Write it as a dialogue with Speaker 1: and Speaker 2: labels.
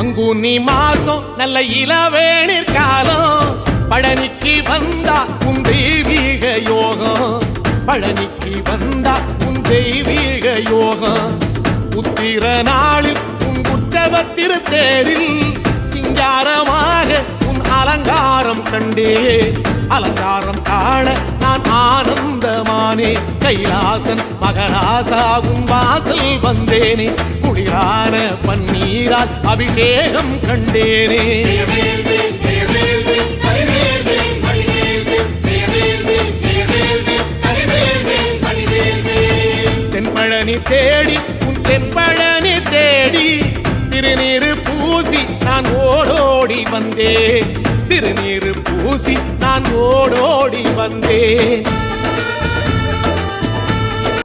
Speaker 1: பங்குனி மாசம் நல்ல இளவேணிற் காலம் பழனிக்கு வந்தா உன் தெய்வீக யோகம் பழனிக்கு வந்தா உன் தெய்வீக யோகம் உத்திர நாளில் உன் உற்சவ திருத்தேரில் சிங்காரமாக உன் அலங்காரம் கண்டே அலங்காரம் காண நான் ஆனந்தமானே கைலாசன் மகராசாவும் வாசல் வந்தேனே குளிரான பன்னீரால் அபிஷேகம் கண்டேனே தென்பழனி தேடி உன் தென்பழனி தேடி திருநீரு பூசி நான் ஓடோடி வந்தேன் திருநீரு பூசி நான் ஓடோடி வந்தேன்